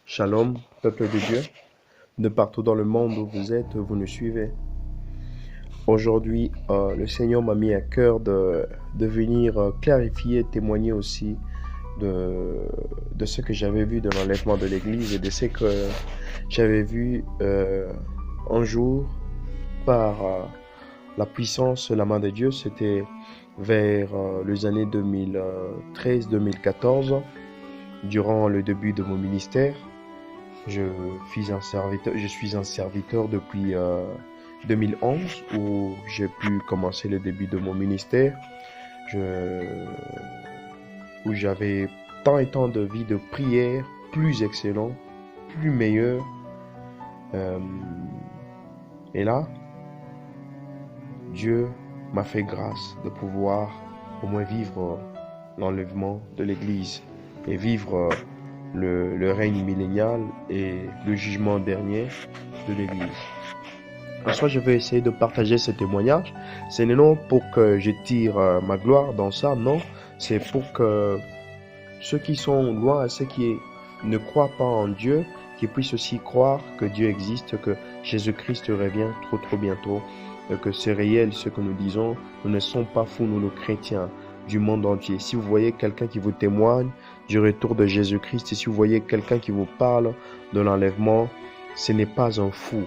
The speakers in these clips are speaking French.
Shalom, peuple de Dieu, de partout dans le monde où vous êtes, vous nous suivez. Aujourd'hui, le Seigneur m'a mis à cœur de venir clarifier, témoigner aussi de ce que j'avais vu de l'enlèvement de l'Église et de ce que j'avais vu un jour par la puissance, la main de Dieu. C'était vers les années 2013-2014, durant le début de mon ministère. Je suis un serviteur depuis 2011 où j'ai pu commencer le début de mon ministère, où j'avais tant et tant de vie de prière, plus excellent, plus meilleur. Et là, Dieu m'a fait grâce de pouvoir au moins vivre l'enlèvement de l'Église et vivre le règne millénial et le jugement dernier de l'Église. En soi, je vais essayer de partager ce témoignage. Ce n'est non pour que je tire ma gloire dans ça, non. C'est pour que ceux qui sont loin, ceux qui ne croient pas en Dieu, qui puissent aussi croire que Dieu existe, que Jésus-Christ revient trop bientôt, que c'est réel ce que nous disons. Nous ne sommes pas fous, nous, les chrétiens du monde entier. Si vous voyez quelqu'un qui vous témoigne du retour de Jésus-Christ, et si vous voyez quelqu'un qui vous parle de l'enlèvement, ce n'est pas un fou.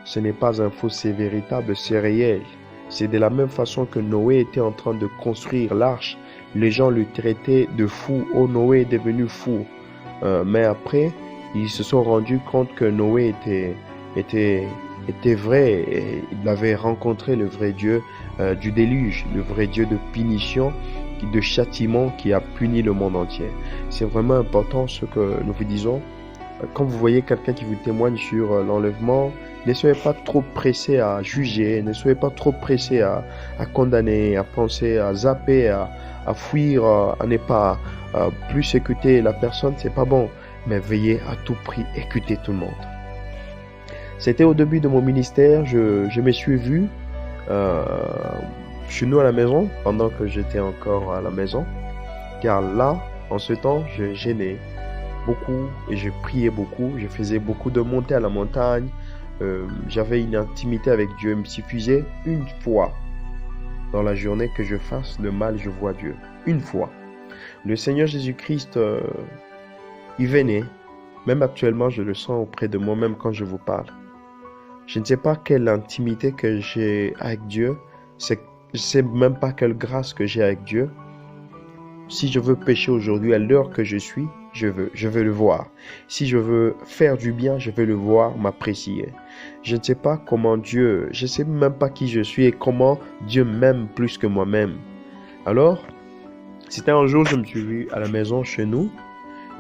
Ce n'est pas un fou, c'est véritable, c'est réel. C'est de la même façon que Noé était en train de construire l'arche. Les gens le traitaient de fou. Oh, Noé est devenu fou. Mais après, ils se sont rendus compte que Noé était vrai. Et il avait rencontré le vrai Dieu du déluge, le vrai Dieu de punition, de châtiment qui a puni le monde entier. C'est vraiment important ce que nous vous disons. Quand vous voyez quelqu'un qui vous témoigne sur l'enlèvement, ne soyez pas trop pressé à juger, ne soyez pas trop pressé à condamner, à penser, à zapper, à fuir, à ne pas plus écouter la personne, c'est pas bon. Mais veillez à tout prix, écoutez tout le monde. C'était au début de mon ministère, je me suis vu chez nous à la maison, pendant que j'étais encore à la maison, car là, en ce temps, je gênais beaucoup et je priais beaucoup, je faisais beaucoup de montées à la montagne, j'avais une intimité avec Dieu. Il me suffisait une fois dans la journée que je fasse le mal, je vois Dieu. Une fois. Le Seigneur Jésus-Christ, il venait, même actuellement je le sens auprès de moi, même quand je vous parle. Je ne sais pas quelle intimité que j'ai avec Dieu, je ne sais même pas quelle grâce que j'ai avec Dieu. Si je veux pécher aujourd'hui à l'heure que je suis, je veux le voir. Si je veux faire du bien, je veux le voir, m'apprécier. Je ne sais pas comment Dieu, je ne sais même pas qui je suis et comment Dieu m'aime plus que moi-même. Alors, c'était un jour, je me suis vu à la maison chez nous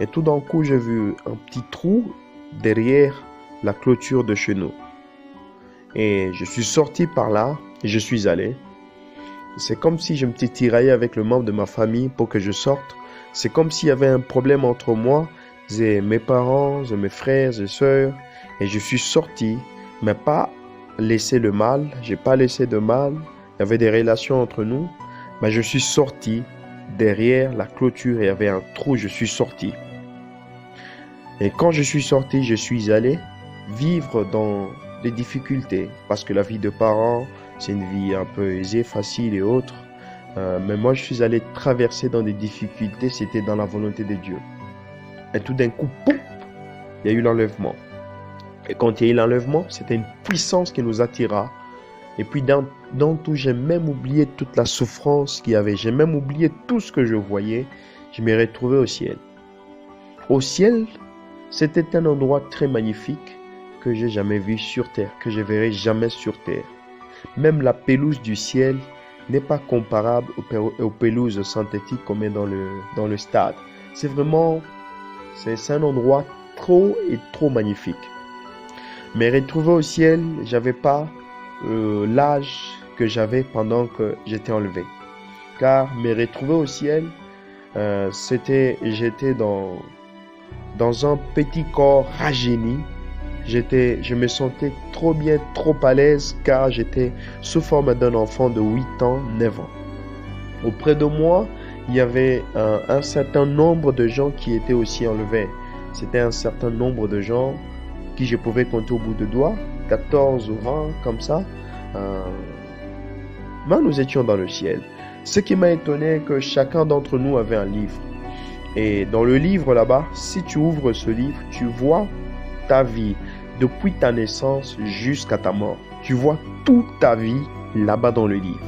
et tout d'un coup, j'ai vu un petit trou derrière la clôture de chez nous. Et je suis sorti par là et je suis allé. C'est comme si je me tiraillais avec le membre de ma famille pour que je sorte. C'est comme s'il y avait un problème entre moi et mes parents, et mes frères et sœurs. Et je suis sorti, mais pas laissé le mal. J'ai pas laissé de mal. Il y avait des relations entre nous. Mais je suis sorti derrière la clôture et il y avait un trou. Je suis sorti. Et quand je suis sorti, je suis allé vivre dans des difficultés. Parce que la vie de parents, c'est une vie un peu aisée, facile et autre. Mais moi, je suis allé traverser dans des difficultés. C'était dans la volonté de Dieu. Et tout d'un coup, pouf, il y a eu l'enlèvement. Et quand il y a eu l'enlèvement, c'était une puissance qui nous attira. Et puis dans tout, j'ai même oublié toute la souffrance qu'il y avait. J'ai même oublié tout ce que je voyais. Je me retrouvais au ciel. Au ciel, c'était un endroit très magnifique que j'ai jamais vu sur terre, que je verrai jamais sur terre. Même la pelouse du ciel n'est pas comparable aux pelouses synthétiques qu'on met dans le stade. C'est vraiment, c'est un endroit trop magnifique. Mais retrouvé au ciel, j'avais pas l'âge que j'avais pendant que j'étais enlevé. Car me retrouver au ciel, j'étais dans un petit corps rajeuni. Je me sentais trop bien, trop à l'aise car j'étais sous forme d'un enfant de 8 ans, 9 ans. Auprès de moi, il y avait un certain nombre de gens qui étaient aussi enlevés. C'était un certain nombre de gens qui je pouvais compter au bout de doigts, 14 ou 20 comme ça. Mais nous étions dans le ciel. Ce qui m'a étonné, que chacun d'entre nous avait un livre. Et dans le livre là-bas, si tu ouvres ce livre, tu vois ta vie depuis ta naissance jusqu'à ta mort. Tu vois toute ta vie là-bas dans le livre.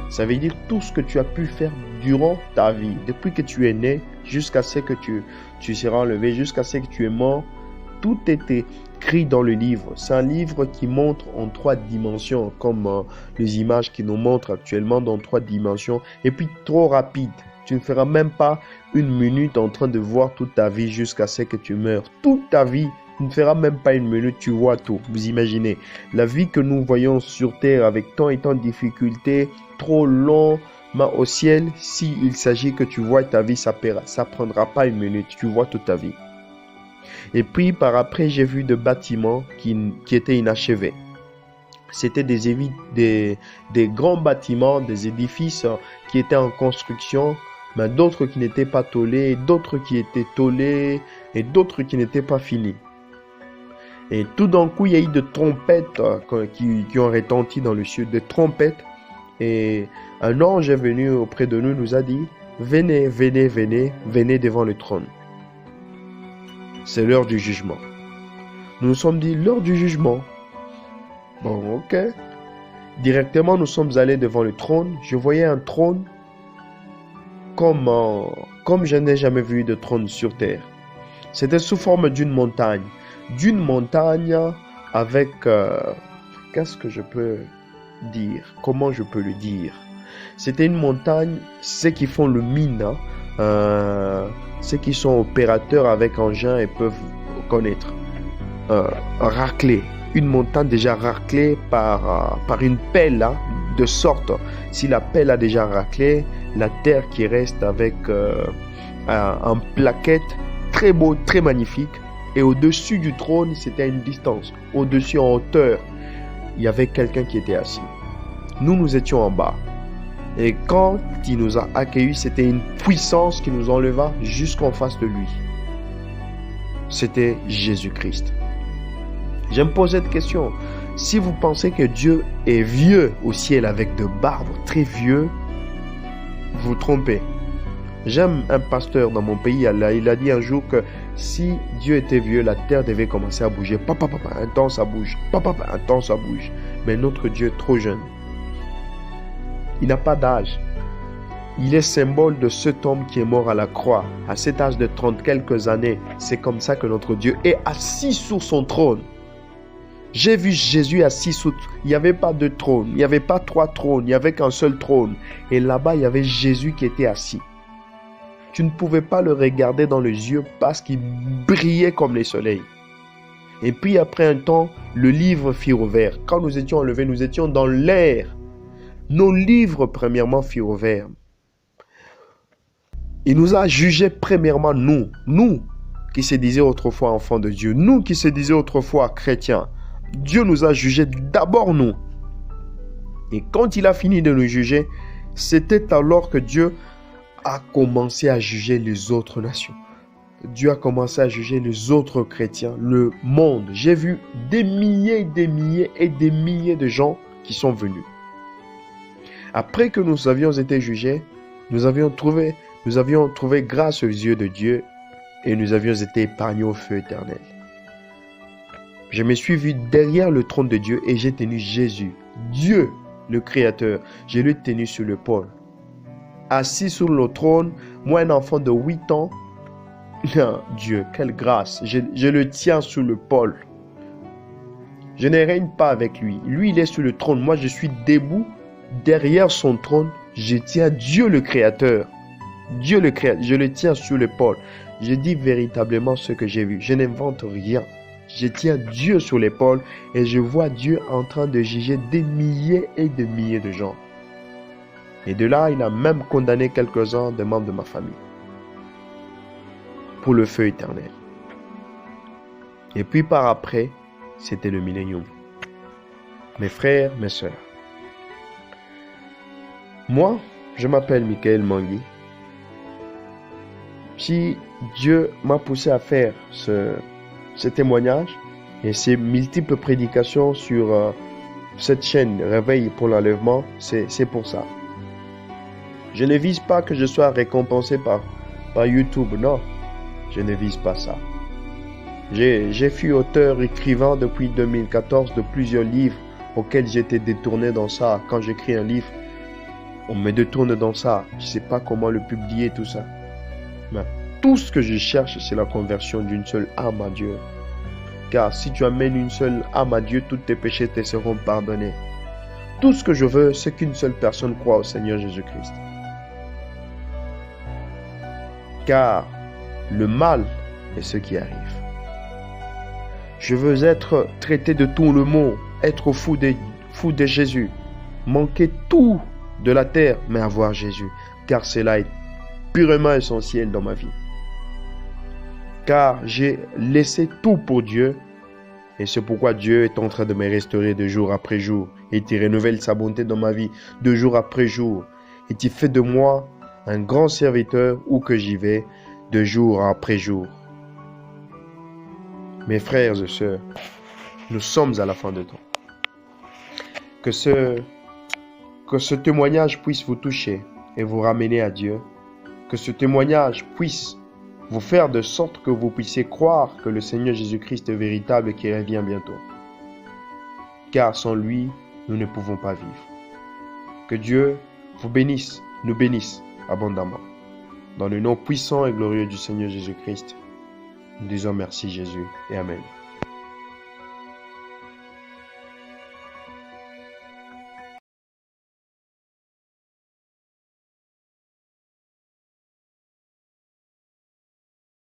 Ça veut dire tout ce que tu as pu faire durant ta vie, depuis que tu es né jusqu'à ce que tu seras enlevé, jusqu'à ce que tu es mort. Tout était écrit dans le livre. C'est un livre qui montre en 3 dimensions, comme les images qui nous montrent actuellement dans 3 dimensions. Et puis trop rapide. Tu ne feras même pas 1 minute en train de voir toute ta vie jusqu'à ce que tu meurs. Toute ta vie, tu ne feras même pas 1 minute, tu vois tout. Vous imaginez, la vie que nous voyons sur terre avec tant et tant de difficultés, trop long, mais au ciel, s'il s'agit que tu vois ta vie, ça ne prendra pas 1 minute, tu vois toute ta vie. Et puis par après, j'ai vu des bâtiments qui étaient inachevés. C'était des grands bâtiments, des édifices qui étaient en construction, mais d'autres qui n'étaient pas tôlés, d'autres qui étaient tôlés et d'autres qui n'étaient pas finis. Et tout d'un coup, il y a eu des trompettes qui ont retenti dans le ciel, des trompettes. Et un ange est venu auprès de nous, nous a dit, venez, venez, venez, venez devant le trône. C'est l'heure du jugement. Nous nous sommes dit, l'heure du jugement. Bon, ok. Directement, nous sommes allés devant le trône. Je voyais un trône comme je n'ai jamais vu de trône sur terre. C'était sous forme d'une montagne. D'une montagne avec... qu'est-ce que je peux dire? Comment je peux le dire? C'était une montagne, ceux qui font le mine, ceux qui sont opérateurs avec engin et peuvent connaître. Raclée. Une montagne déjà raclée par une pelle, de sorte, si la pelle a déjà raclé, la terre qui reste avec en plaquette, très beau, très magnifique. Et au-dessus du trône, c'était à une distance. Au-dessus, en hauteur, il y avait quelqu'un qui était assis. Nous étions en bas. Et quand il nous a accueillis, c'était une puissance qui nous enleva jusqu'en face de lui. C'était Jésus-Christ. Je me pose cette question. Si vous pensez que Dieu est vieux au ciel avec de barbes, très vieux, vous vous trompez. J'aime un pasteur dans mon pays, il a dit un jour que si Dieu était vieux, la terre devait commencer à bouger. Papa, un temps ça bouge. Papa, un temps ça bouge. Mais notre Dieu est trop jeune. Il n'a pas d'âge. Il est symbole de cet homme qui est mort à la croix, à cet âge de 30 quelques années. C'est comme ça que notre Dieu est assis sur son trône. J'ai vu Jésus assis sur... Il n'y avait pas de trône, il n'y avait pas 3 trônes, il n'y avait qu'un seul trône. Et là-bas, il y avait Jésus qui était assis. Tu ne pouvais pas le regarder dans les yeux parce qu'il brillait comme le soleil. Et puis après un temps, le livre fut ouvert. Quand nous étions enlevés, nous étions dans l'air. Nos livres, premièrement, furent ouverts. Il nous a jugés premièrement, nous qui se disaient autrefois enfants de Dieu, nous qui se disaient autrefois chrétiens. Dieu nous a jugés d'abord nous. Et quand il a fini de nous juger, c'était alors que Dieu a commencé à juger les autres nations. Dieu a commencé à juger les autres chrétiens, le monde. J'ai vu des milliers et des milliers de gens qui sont venus. Après que nous avions été jugés, nous avions trouvé grâce aux yeux de Dieu et nous avions été épargnés au feu éternel. Je me suis vu derrière le trône de Dieu et j'ai tenu Jésus, Dieu, le Créateur. Je l'ai tenu sur l'épaule. Assis sur le trône, moi un enfant de 8 ans, Dieu, quelle grâce, je le tiens sur l'épaule. Je ne règne pas avec lui. Lui, il est sur le trône. Moi, je suis debout derrière son trône. Je tiens Dieu le Créateur. Dieu le Créateur, je le tiens sur l'épaule. Je dis véritablement ce que j'ai vu. Je n'invente rien. Je tiens Dieu sur l'épaule et je vois Dieu en train de juger des milliers et des milliers de gens. Et de là, il a même condamné quelques-uns des membres de ma famille pour le feu éternel. Et puis par après, c'était le millénium. Mes frères, mes sœurs. Moi, je m'appelle Michael Mangui. Si Dieu m'a poussé à faire ce témoignage et ces multiples prédications sur cette chaîne Réveil pour l'enlèvement, c'est pour ça. Je ne vise pas que je sois récompensé par YouTube, non. Je ne vise pas ça. J'ai fui auteur écrivain depuis 2014 de plusieurs livres auxquels j'étais détourné dans ça. Quand j'écris un livre, on me détourne dans ça. Je ne sais pas comment le publier, tout ça. Mais tout ce que je cherche, c'est la conversion d'une seule âme à Dieu. Car si tu amènes une seule âme à Dieu, tous tes péchés te seront pardonnés. Tout ce que je veux, c'est qu'une seule personne croie au Seigneur Jésus-Christ. Car le mal est ce qui arrive. Je veux être traité de tout le monde, être fou de Jésus, manquer tout de la terre, mais avoir Jésus. Car cela est purement essentiel dans ma vie. Car j'ai laissé tout pour Dieu. Et c'est pourquoi Dieu est en train de me restaurer de jour après jour. Et il renouvelle sa bonté dans ma vie de jour après jour. Et il fait de moi un grand serviteur où que j'y vais de jour après jour. Mes frères et sœurs, nous sommes à la fin de temps. Que ce témoignage puisse vous toucher et vous ramener à Dieu. Que ce témoignage puisse vous faire de sorte que vous puissiez croire que le Seigneur Jésus-Christ est véritable et qu'il revient bientôt. Car sans lui, nous ne pouvons pas vivre. Que Dieu vous bénisse, nous bénisse abondamment. Dans le nom puissant et glorieux du Seigneur Jésus-Christ, nous disons merci Jésus et Amen.